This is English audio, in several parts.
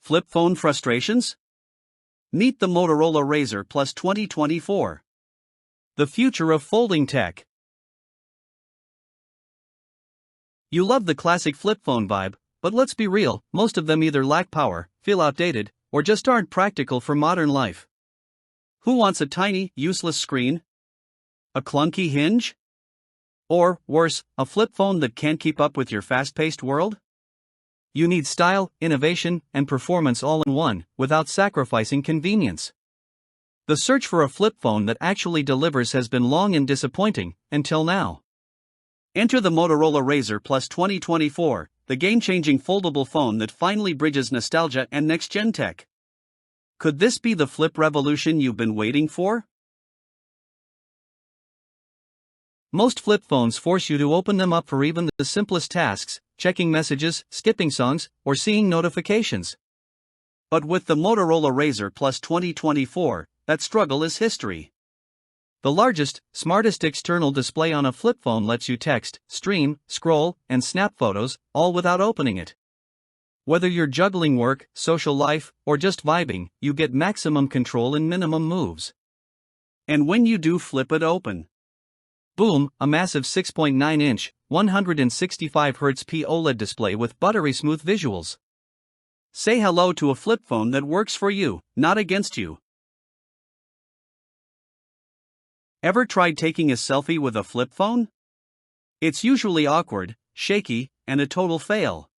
Flip phone frustrations? Meet the Motorola Razr Plus 2024. The future of folding tech. You love the classic flip phone vibe, but let's be real, most of them either lack power, feel outdated, or just aren't practical for modern life. Who wants a tiny, useless screen? A clunky hinge? Or, worse, a flip phone that can't keep up with your fast-paced world? You need style, innovation, and performance all in one, without sacrificing convenience. The search for a flip phone that actually delivers has been long and disappointing, until now. Enter the Motorola Razr Plus 2024, the game-changing foldable phone that finally bridges nostalgia and next-gen tech. Could this be the flip revolution you've been waiting for? Most flip phones force you to open them up for even the simplest tasks, checking messages, skipping songs, or seeing notifications. But with the Motorola Razr Plus 2024, that struggle is history. The largest, smartest external display on a flip phone lets you text, stream, scroll, and snap photos, all without opening it. Whether you're juggling work, social life, or just vibing, you get maximum control in minimum moves. And when you do flip it open, boom, a massive 6.9-inch, 165Hz OLED display with buttery smooth visuals. Say hello to a flip phone that works for you, not against you. Ever tried taking a selfie with a flip phone? It's usually awkward, shaky, and a total fail.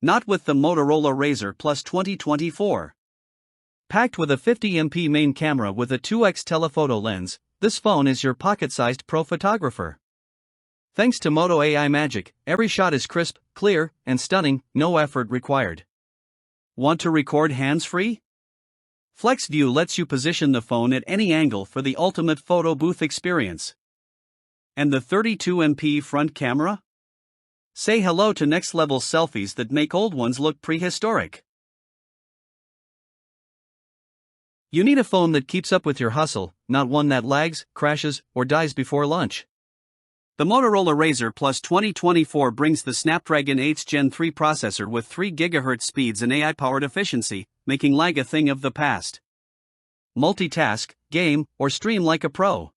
Not with the Motorola Razr Plus 2024. Packed with a 50MP main camera with a 2x telephoto lens, this phone is your pocket-sized pro photographer. Thanks to Moto AI magic, every shot is crisp, clear, and stunning, no effort required. Want to record hands-free? FlexView lets you position the phone at any angle for the ultimate photo booth experience. And the 32MP front camera? Say hello to next-level selfies that make old ones look prehistoric. You need a phone that keeps up with your hustle, not one that lags, crashes, or dies before lunch. The Motorola Razr Plus 2024 brings the Snapdragon 8 Gen 3 processor with 3 GHz speeds and AI-powered efficiency, making lag a thing of the past. Multitask, game, or stream like a pro.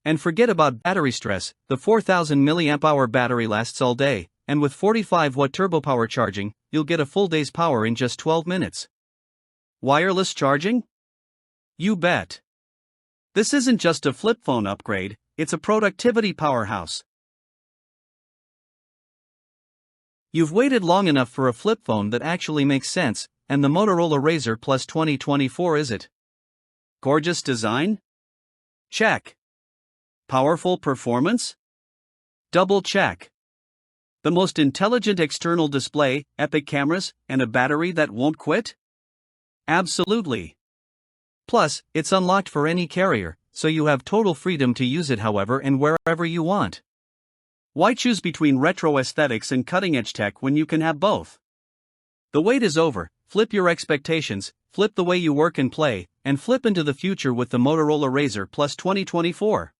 And forget about battery stress, the 4000 mAh battery lasts all day, and with 45W turbo power charging, you'll get a full day's power in just 12 minutes. Wireless charging? You bet. This isn't just a flip phone upgrade, it's a productivity powerhouse. You've waited long enough for a flip phone that actually makes sense, and the Motorola Razr Plus 2024 is it. Gorgeous design? Check. Powerful performance? Double check. The most intelligent external display, epic cameras, and a battery that won't quit? Absolutely. Plus, it's unlocked for any carrier, so you have total freedom to use it however and wherever you want. Why choose between retro aesthetics and cutting-edge tech when you can have both? The wait is over. Flip your expectations, flip the way you work and play, and flip into the future with the Motorola Razr Plus 2024.